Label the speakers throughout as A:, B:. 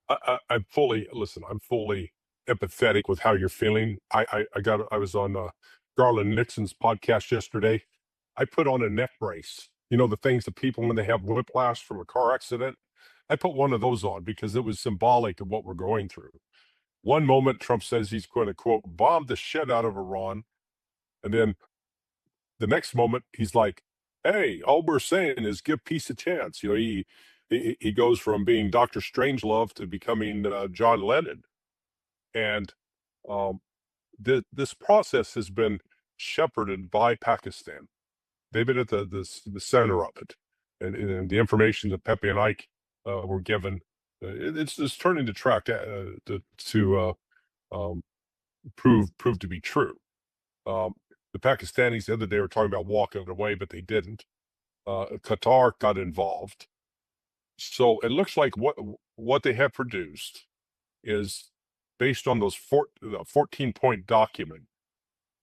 A: I'm fully listen. I'm fully empathetic with how you're feeling. I was on Garland Nixon's podcast yesterday. I put on a neck brace. You know the things that people when they have whiplash from a car accident. I put one of those on because it was symbolic of what we're going through. One moment, Trump says he's going to quote bomb the shit out of Iran, and then the next moment he's like, "Hey, all we're saying is give peace a chance." You know, he goes from being Dr. Strangelove to becoming John Lennon, and um, this process has been shepherded by Pakistan. They've been at the center of it, and the information that Pepe and Ike were given, it's turning to track to um, prove to be true. Um, the Pakistanis the other day were talking about walking away, but they didn't. Qatar got involved. So it looks like what they have produced is based on those 14-point document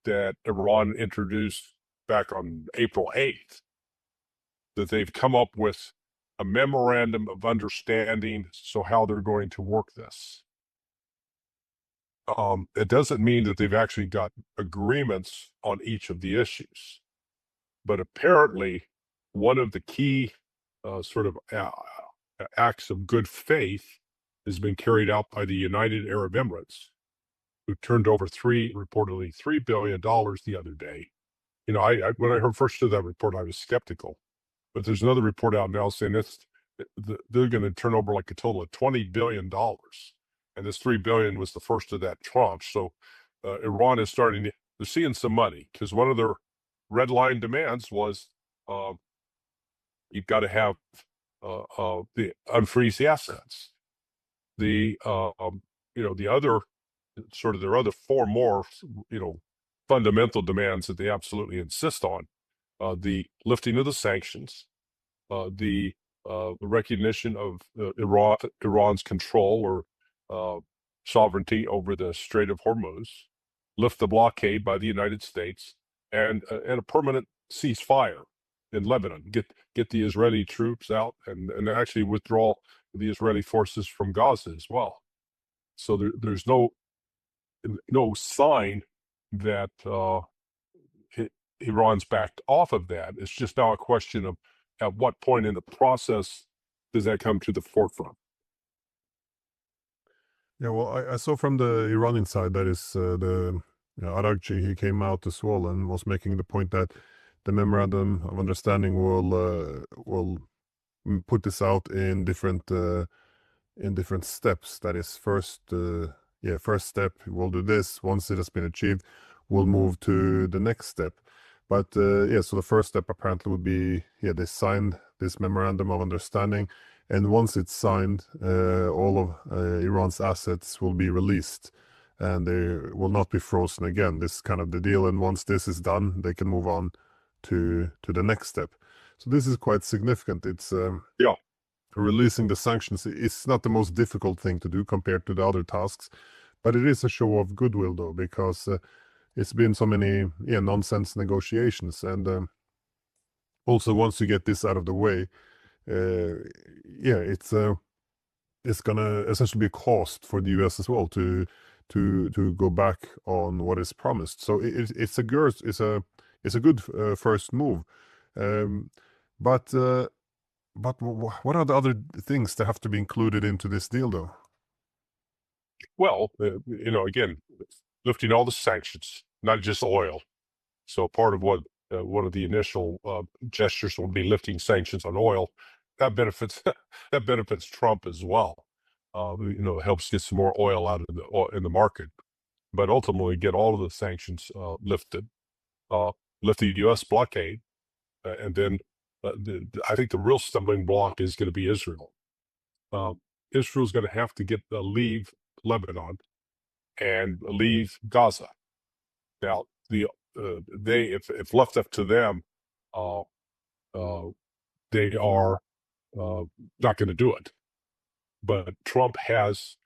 A: that Iran introduced back on April 8th, that they've come up with a memorandum of understanding, so how they're going to work this. It doesn't mean that they've actually got agreements on each of the issues, but apparently one of the key sort of acts of good faith has been carried out by the United Arab Emirates, who turned over reportedly $3 billion the other day. You know, when I heard first of that report, I was skeptical, but there's another report out now saying they're going to turn over like a total of $20 billion, and this $3 billion was the first of that tranche. So Iran is they're seeing some money, because one of their red line demands was you've got to have the unfreeze the assets. The the other sort of their other four more fundamental demands that they absolutely insist on: the lifting of the sanctions, the recognition of Iran's control or sovereignty over the Strait of Hormuz, lift the blockade by the United States, and a permanent ceasefire in Lebanon. Get the Israeli troops out and actually withdraw the Israeli forces from Gaza as well. So there's no sign that Iran's backed off of that. It's just now a question of at what point in the process does that come to the forefront.
B: Yeah, well, I saw from the Iranian side that is Aragchi, he came out as well and was making the point that the memorandum of understanding will put this out in different steps. That is, first step, we'll do this. Once it has been achieved, we'll move to the next step. But so the first step apparently would be, they signed this memorandum of understanding, and once it's signed, all of Iran's assets will be released, and they will not be frozen again. This is kind of the deal, and once this is done, they can move on to the next step. So this is quite significant. It's releasing the sanctions. It's not the most difficult thing to do compared to the other tasks, but it is a show of goodwill, though, because it's been so many nonsense negotiations, and also once you get this out of the way, it's gonna essentially be a cost for the US as well to go back on what is promised. So it's a good first move, but what are the other things that have to be included into this deal, though?
A: Well, again, lifting all the sanctions, not just oil. So part of what one of the initial gestures will be lifting sanctions on oil. That benefits Trump as well. Helps get some more oil out of in the market, but ultimately get all of the sanctions lifted, lift the U.S. blockade, and then I think the real stumbling block is going to be Israel. Israel's going to have to leave Lebanon and leave Gaza. Now, if left up to them, they are not going to do it. But Trump has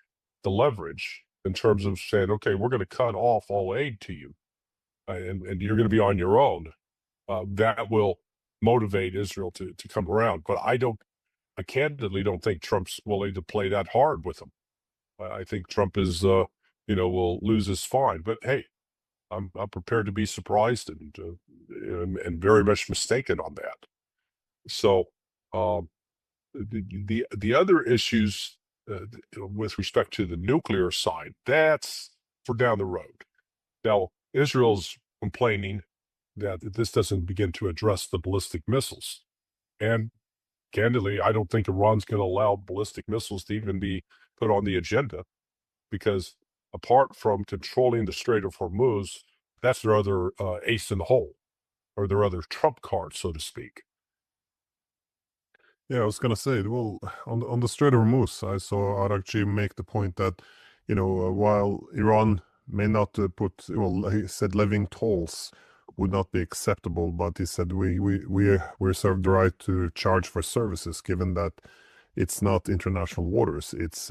A: the leverage in terms of saying, okay, we're going to cut off all aid to you, and you're going to be on your own. That will motivate Israel to come around. But I candidly don't think Trump's willing to play that hard with them. I think Trump is, will lose his fine. But hey, I'm prepared to be surprised and very much mistaken on that. So um, the other issues with respect to the nuclear side, that's for down the road. Now, Israel's complaining that this doesn't begin to address the ballistic missiles. And candidly, I don't think Iran's going to allow ballistic missiles to even be put on the agenda, because apart from controlling the Strait of Hormuz, that's their other ace in the hole, or their other trump card, so to speak.
B: Yeah, I was gonna say, well, on the Strait of Hormuz, I saw Arakci make the point that, while Iran may not well, he said levying tolls would not be acceptable, but he said we're reserved the right to charge for services, given that it's not international waters. It's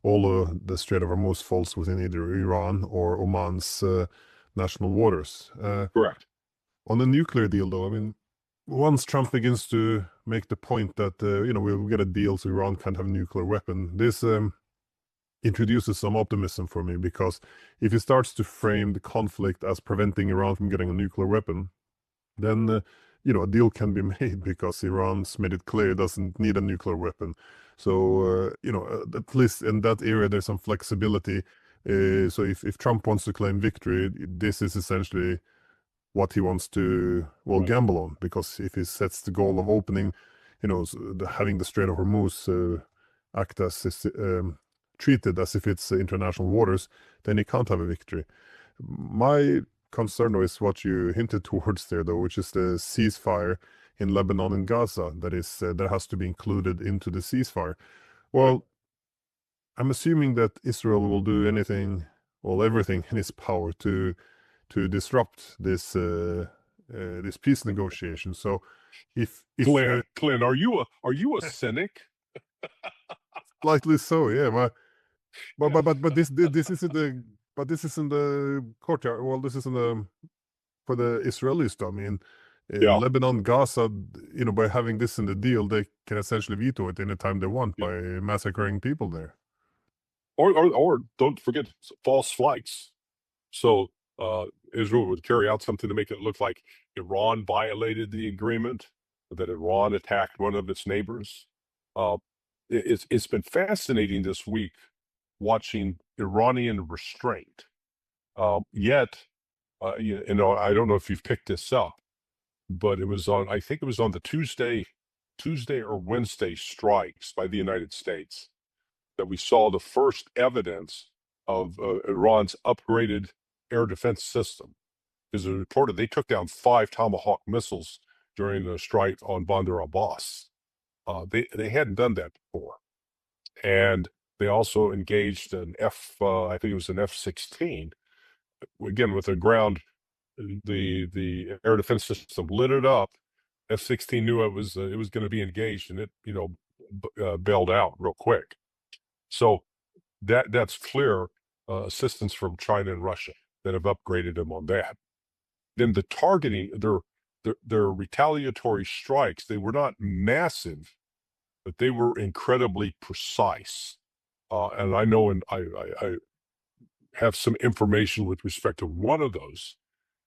B: all the Strait of Hormuz falls within either Iran or Oman's national waters.
A: Correct.
B: On the nuclear deal, though, I mean, once Trump begins to make the point that we'll get a deal so Iran can't have a nuclear weapon, this introduces some optimism for me, because if he starts to frame the conflict as preventing Iran from getting a nuclear weapon, then a deal can be made, because Iran's made it clear it doesn't need a nuclear weapon. So at least in that area there's some flexibility. So if Trump wants to claim victory, this is essentially what he wants to
A: Right.
B: gamble on, because if he sets the goal of opening, having the Strait of Hormuz act as treated as if it's international waters, then he can't have a victory. My concern, though, is what you hinted towards there, though, which is the ceasefire in Lebanon and Gaza. That is, that has to be included into the ceasefire. Well, I'm assuming that Israel will do anything, well, everything in its power to disrupt this this peace negotiation. So, if
A: Clint, are you a cynic?
B: slightly so, yeah, but this isn't the courtyard. Well, this isn't the for the Israelis, though. I mean,
A: Yeah.
B: Lebanon, Gaza, by having this in the deal, they can essentially veto it anytime they want by massacring people there.
A: Or don't forget false flags. So Israel would carry out something to make it look like Iran violated the agreement, that Iran attacked one of its neighbors. Uh, it's been fascinating this week watching Iranian restraint. Yet, I don't know if you've picked this up, but I think it was on the Tuesday or Wednesday strikes by the United States that we saw the first evidence of Iran's upgraded air defense system. Because it reported they took down 5 Tomahawk missiles during the strike on Bandar Abbas. They hadn't done that before, and they also engaged an I think it was an F-16, again with the ground. The air defense system lit it up. F-16 knew it was going to be engaged, and it bailed out real quick. So that's clear assistance from China and Russia that have upgraded them on that. Then the targeting, their retaliatory strikes, they were not massive, but they were incredibly precise. And I know, and I have some information with respect to one of those,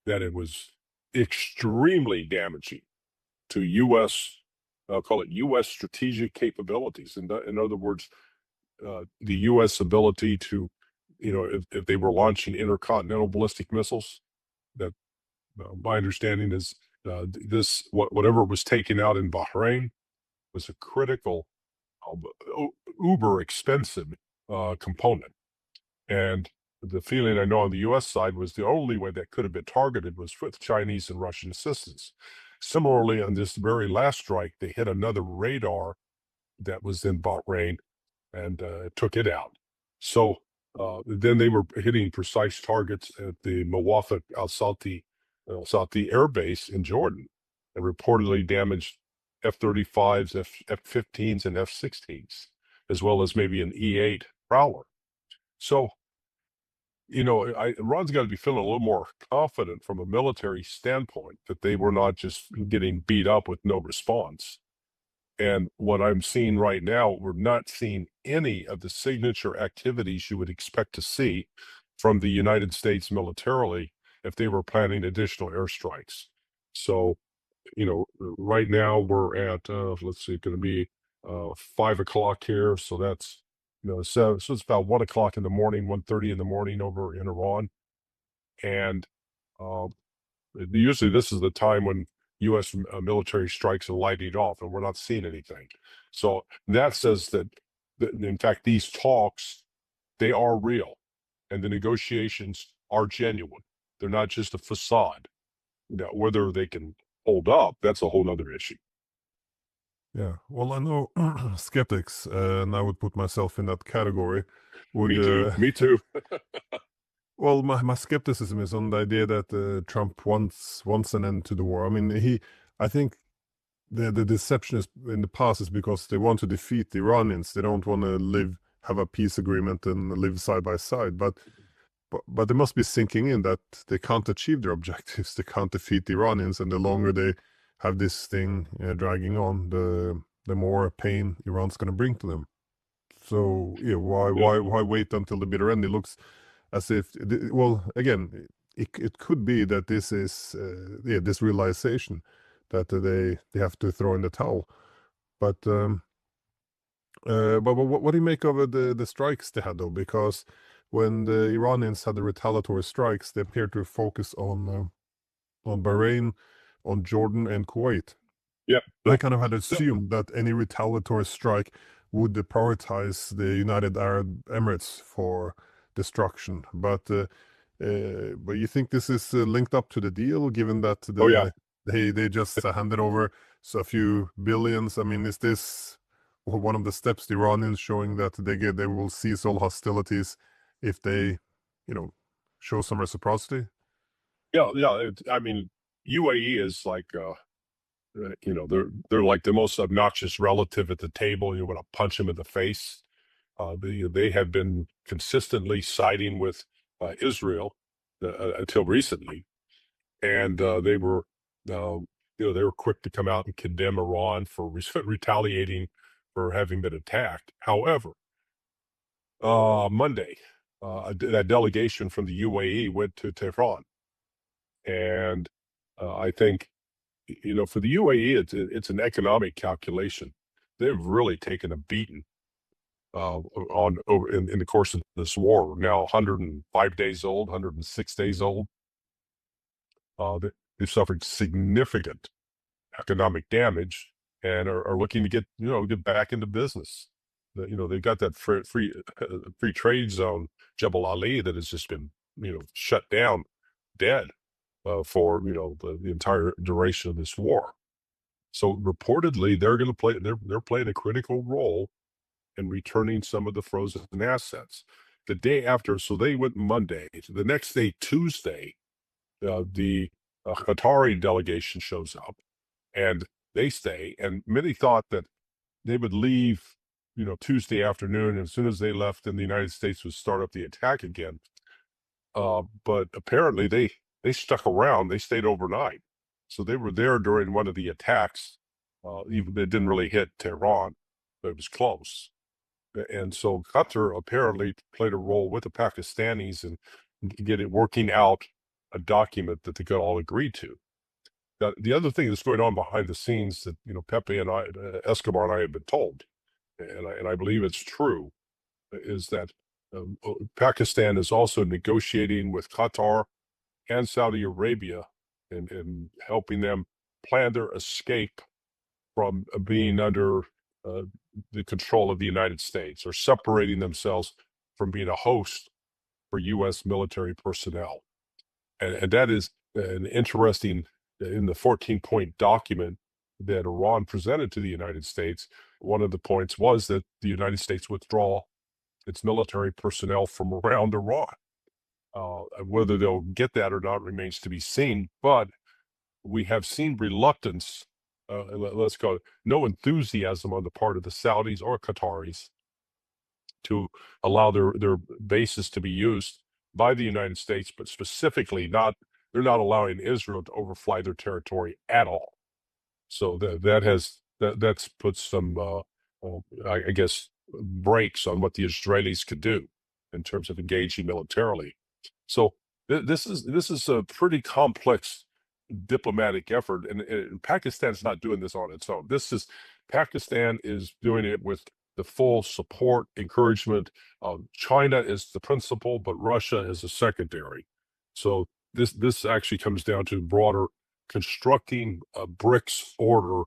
A: that it was extremely damaging to U.S. I'll call it U.S. strategic capabilities. In other words, the U.S. ability to, if they were launching intercontinental ballistic missiles, that my understanding is whatever was taken out in Bahrain was a critical, uber expensive component. And the feeling I know on the U.S. side was the only way that could have been targeted was with Chinese and Russian assistance. Similarly, on this very last strike, they hit another radar that was in Bahrain and took it out. So then they were hitting precise targets at the Mawafaq al-Salti Air Base in Jordan, and reportedly damaged F-35s, F-15s, and F-16s, as well as maybe an E-8 Prowler. So, Iran's got to be feeling a little more confident from a military standpoint that they were not just getting beat up with no response. And what I'm seeing right now, we're not seeing any of the signature activities you would expect to see from the United States militarily if they were planning additional airstrikes. So, right now we're at, let's see, going to be 5 o'clock here. So that's, so it's about 1 o'clock in the morning, 1:30 in the morning over in Iran. And uh, usually this is the time when U.S. Military strikes are lighting off, and we're not seeing anything. So that says that in fact, these talks, they are real, and the negotiations are genuine. They're not just a facade. Whether they can hold up, that's a whole other issue.
B: Yeah, well, I know skeptics, and I would put myself in that category, would
A: Me too. Me too.
B: well, my skepticism is on the idea that Trump wants an end to the war. I mean, I think the deception is in the past is because they want to defeat the Iranians. They don't want to have a peace agreement and live side by side. But they must be sinking in that they can't achieve their objectives. They can't defeat the Iranians, and the longer they have this thing dragging on, the more pain Iran's going to bring to them. So yeah, why wait until the bitter end? It looks as if, well, again, it could be that this is this realization that they have to throw in the towel. But what do you make of the strikes they had though? Because when the Iranians had the retaliatory strikes, they appeared to focus on Bahrain, on Jordan, and Kuwait.
A: Yeah.
B: I kind of had assumed that any retaliatory strike would prioritize the United Arab Emirates for destruction. But you think this is linked up to the deal, given that
A: Oh yeah.
B: they just handed over a few billions? I mean, is this one of the steps the Iranians showing that they will cease all hostilities if they, show some reciprocity?
A: Yeah. Yeah. I mean, UAE is like, they're like the most obnoxious relative at the table. You want to punch them in the face. They have been consistently siding with Israel until recently, and they were quick to come out and condemn Iran for retaliating for having been attacked. However, Monday, that delegation from the UAE went to Tehran, and I think for the UAE, it's an economic calculation. They've really taken a beating in the course of this war. Now 105 days old, 106 days old. They've suffered significant economic damage and are looking to get back into business. They've got that free trade zone, Jebel Ali, that has just been shut down, dead for the entire duration of this war. So reportedly, they're playing a critical role in returning some of the frozen assets. The day after, so they went Monday. The next day, Tuesday, the Qatari delegation shows up, and they stay. And many thought that they would leave, Tuesday afternoon. And as soon as they left, then the United States would start up the attack again. But apparently, they stuck around. They stayed overnight, so they were there during one of the attacks. Even it didn't really hit Tehran, but it was close. And so Qatar apparently played a role with the Pakistanis and working out a document that they could all agree to. The other thing that's going on behind the scenes that Pepe and I, Escobar and I have been told, and I believe it's true, is that Pakistan is also negotiating with Qatar and Saudi Arabia and helping them plan their escape from being under the control of the United States, or separating themselves from being a host for U.S. military personnel. And that is an interesting, in the 14-point document that Iran presented to the United States, one of the points was that the United States withdraw its military personnel from around Iran. Whether they'll get that or not remains to be seen, but we have seen reluctance, let's call it no enthusiasm on the part of the Saudis or Qataris to allow their bases to be used by the United States, but specifically they're not allowing Israel to overfly their territory at all. So that that's put some, I guess, brakes on what the Israelis could do in terms of engaging militarily. So this is a pretty complex diplomatic effort, and Pakistan's not doing this on its own. Pakistan is doing it with the full support, encouragement. China is the principal, but Russia is a secondary. So this actually comes down to broader constructing a BRICS order,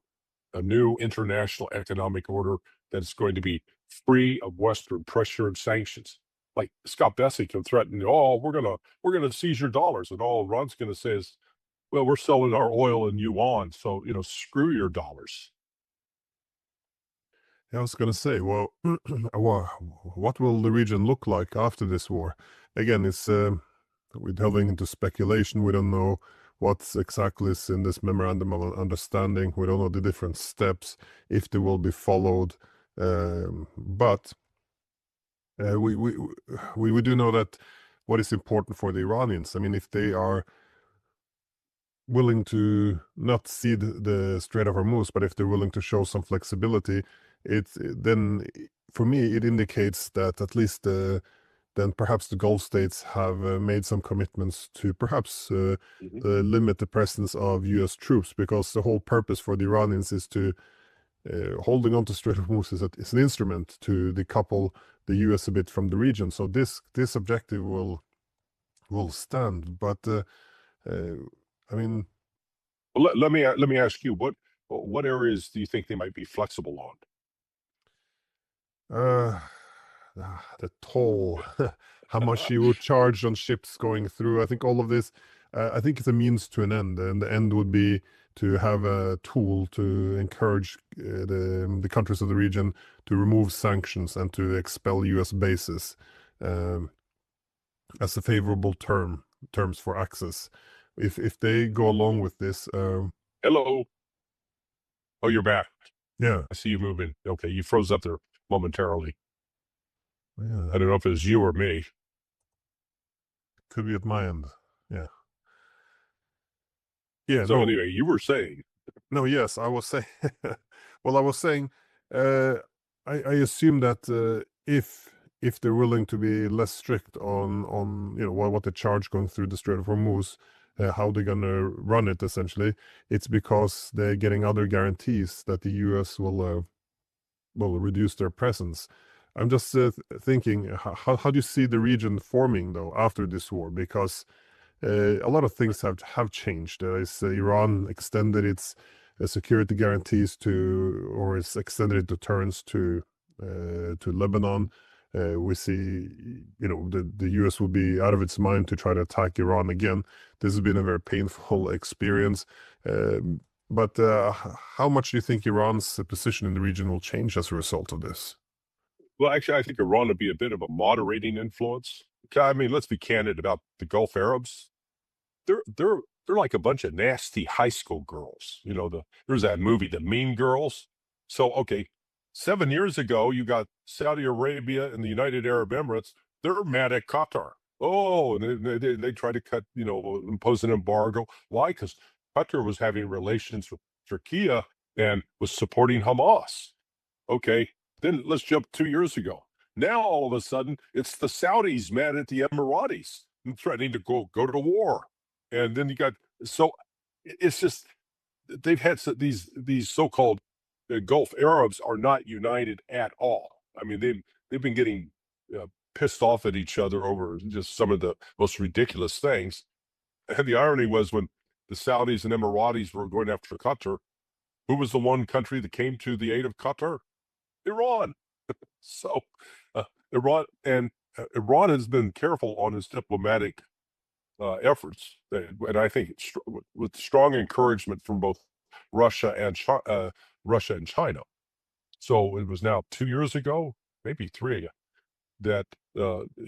A: a new international economic order that's going to be free of Western pressure and sanctions. Like Scott Bessey can threaten, oh, we're gonna seize your dollars, and all Iran's gonna say is, well, we're selling our oil in yuan, so screw your dollars.
B: I was going to say, well, what will the region look like after this war? Again, we're delving into speculation. We don't know what exactly is in this memorandum of understanding. We don't know the different steps, if they will be followed. But we do know that what is important for the Iranians. I mean, if they are willing to not cede the Strait of Hormuz, but if they're willing to show some flexibility, then for me it indicates that at least then perhaps the Gulf states have made some commitments to perhaps limit the presence of U.S. troops, because the whole purpose for the Iranians is to holding on to Strait of Hormuz is an instrument to decouple the U.S. a bit from the region. So this objective will stand, but I mean,
A: well, let me ask you, what areas do you think they might be flexible on?
B: The toll, how much you would charge on ships going through. I think all of this, I think it's a means to an end, and the end would be to have a tool to encourage the countries of the region to remove sanctions and to expel U.S. bases as a favorable terms for access. If they go along with this,
A: Hello. Oh, you're back.
B: yeah,
A: I see you moving. Okay, you froze up there momentarily.
B: yeah,
A: I don't know if it was you or me.
B: could be at my end. Yeah. Yeah,
A: So
B: no,
A: anyway, you were saying.
B: no, yes, I was saying, well, I was saying, I assume that if they're willing to be less strict on what they charge going through the Strait of Hormuz, how they're gonna run it, essentially, it's because they're getting other guarantees that the U.S. will reduce their presence. I'm just thinking, how do you see the region forming though after this war? Because a lot of things have changed. Iran extended its security guarantees to, or it's extended its deterrence to Lebanon. We see, the U.S. will be out of its mind to try to attack Iran again. This has been a very painful experience. But how much do you think Iran's position in the region will change as a result of this?
A: Well, actually, I think Iran would be a bit of a moderating influence. I mean, let's be candid about the Gulf Arabs. They're like a bunch of nasty high school girls. There's that movie, The Mean Girls. So, okay, 7 years ago, you got Saudi Arabia and the United Arab Emirates. They're mad at Qatar. Oh, and they try to impose an embargo. Why? Because Qatar was having relations with Turkey and was supporting Hamas. Okay, then let's jump 2 years ago. Now all of a sudden, it's the Saudis mad at the Emiratis and threatening to go to the war. And then you got, so it's just, they've had these so-called Gulf Arabs are not united at all. I mean, they've been getting pissed off at each other over just some of the most ridiculous things. And the irony was, when the Saudis and Emiratis were going after Qatar, who was the one country that came to the aid of Qatar? Iran. So Iran has been careful on its diplomatic efforts, and I think with strong encouragement from both Russia and China. So it was now 2 years ago, maybe three, that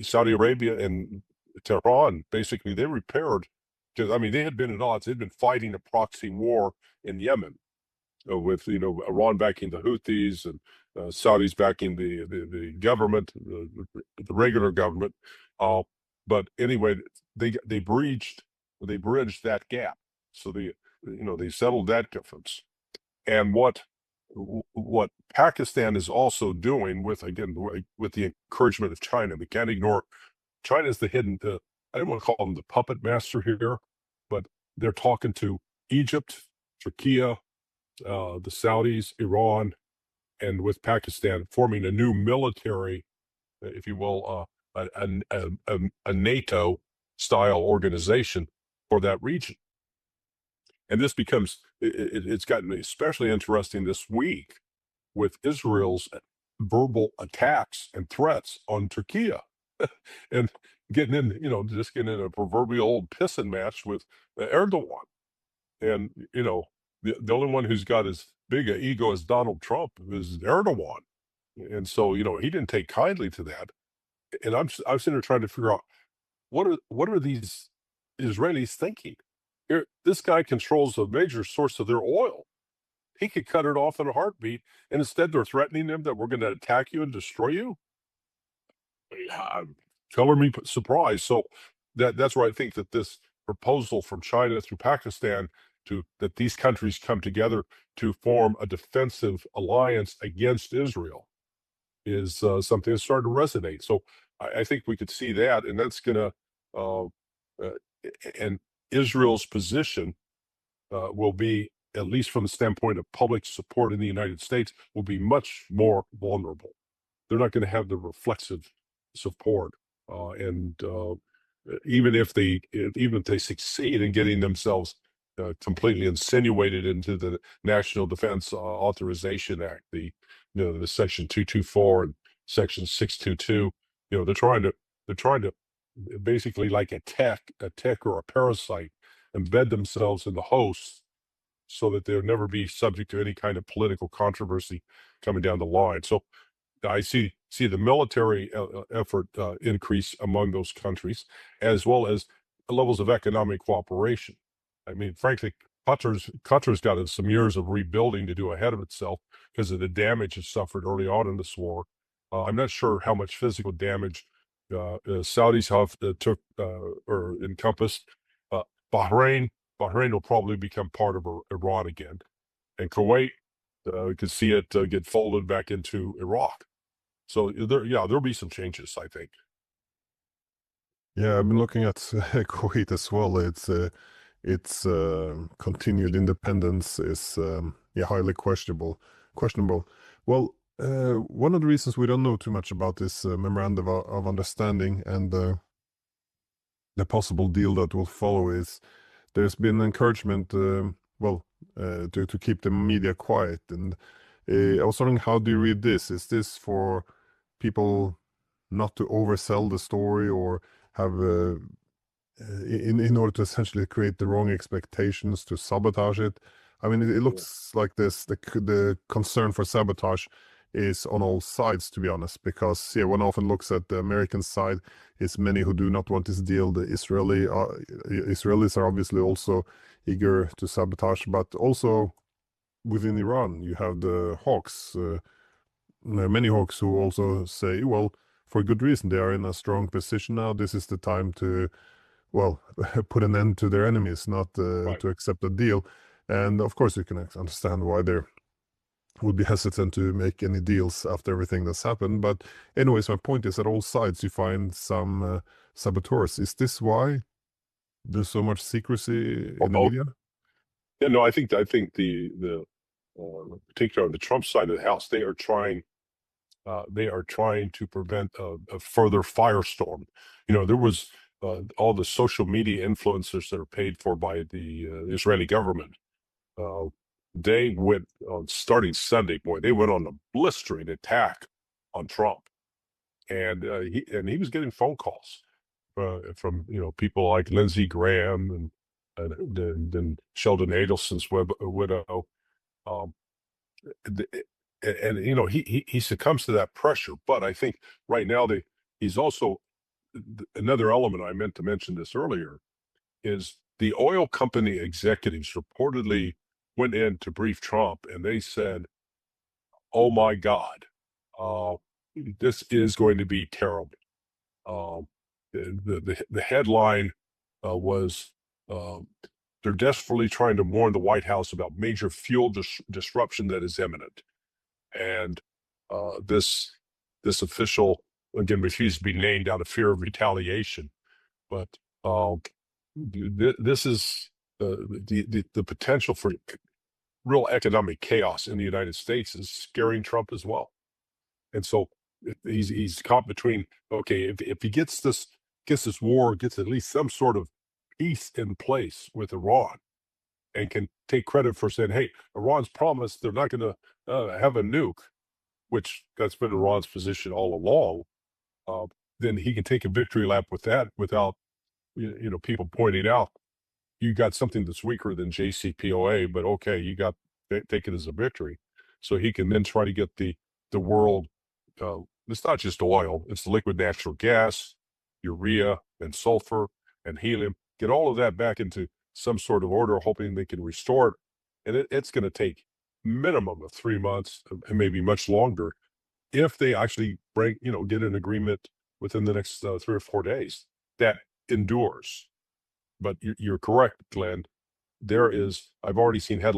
A: Saudi Arabia and Tehran basically they repaired, because I mean they had been at odds. They'd been fighting a proxy war in Yemen with Iran backing the Houthis and Saudis backing the government, the regular government. But anyway, they bridged that gap. So they settled that difference. And what what Pakistan is also doing with, again, with the encouragement of China. We can't ignore China is the hidden, I don't want to call them the puppet master here, but they're talking to Egypt, Turkey, the Saudis, Iran, and with Pakistan forming a new military, if you will, a NATO style organization for that region. And this becomes, it's gotten especially interesting this week with Israel's verbal attacks and threats on Turkey and getting in, just getting in a proverbial old pissing match with Erdogan. And, the only one who's got as big an ego as Donald Trump is Erdogan. And so, he didn't take kindly to that. And I'm sitting there trying to figure out what are these Israelis thinking? Here, this guy controls a major source of their oil. He could cut it off in a heartbeat, and instead they're threatening them that we're going to attack you and destroy you. Color me surprised. So that's where I think that this proposal from China through Pakistan that these countries come together to form a defensive alliance against Israel is something that's starting to resonate. So I think we could see that, and that's going to and Israel's position will be, at least from the standpoint of public support in the United States, will be much more vulnerable. They're not going to have the reflexive support, and even if they succeed in getting themselves completely insinuated into the National Defense Authorization Act, the Section 224 and Section 622, they're trying to basically, like a tick or a parasite, embed themselves in the host so that they'll never be subject to any kind of political controversy coming down the line. So I see the military effort increase among those countries, as well as levels of economic cooperation. I mean, frankly, Qatar's got some years of rebuilding to do ahead of itself because of the damage it suffered early on in this war. I'm not sure how much physical damage Saudis have took or encompassed. Bahrain will probably become part of Iran again, and Kuwait, we could see it get folded back into Iraq. So there'll be some changes, I think.
B: Yeah, I've been looking at Kuwait as well. Its continued independence is highly questionable. Well, one of the reasons we don't know too much about this memorandum of understanding and the possible deal that will follow is there's been encouragement, to keep the media quiet. And I was wondering, how do you read this? Is this for people not to oversell the story or have in order to essentially create the wrong expectations to sabotage it? I mean, it looks like the concern for sabotage is on all sides, to be honest, because one often looks at the American side. It's many who do not want this deal. The Israelis are obviously also eager to sabotage, but also within Iran, you have the hawks. There are many hawks who also say, well, for good reason, they are in a strong position now. This is the time to, put an end to their enemies, not
A: Right.
B: to accept a deal. And of course, you can understand why they would be hesitant to make any deals after everything that's happened. But anyways, my point is, at all sides, you find some saboteurs. Is this why there's so much secrecy in the media?
A: Yeah, no, I think the particularly on the Trump side of the house, they are trying to prevent a further firestorm. There was all the social media influencers that are paid for by the Israeli government. They went on starting Sunday, boy, they went on a blistering attack on Trump, and he was getting phone calls from people like Lindsey Graham and Sheldon Adelson's widow. Um, and he succumbs to that pressure. But I think right now he's also another element. I meant to mention this earlier is the oil company executives reportedly went in to brief Trump, and they said, "Oh my God, uh, this is going to be terrible." Um, the headline was. They're desperately trying to warn the White House about major fuel disruption that is imminent. And this official, again, refused to be named out of fear of retaliation. But this is the potential for real economic chaos in the United States is scaring Trump as well. And so he's caught between, okay, if he gets this war, gets at least some sort of peace in place with Iran, and can take credit for saying, hey, Iran's promised they're not going to have a nuke, which that's been Iran's position all along, then he can take a victory lap with that without, people pointing out, you got something that's weaker than JCPOA, but okay, you got take it as a victory. So he can then try to get the world, it's not just oil, it's liquid natural gas, urea and sulfur and helium, get all of that back into some sort of order, hoping they can restore it. And it's going to take minimum of 3 months and maybe much longer if they actually get an agreement within the next 3 or 4 days that endures. But you're correct, Glenn. I've already seen headlines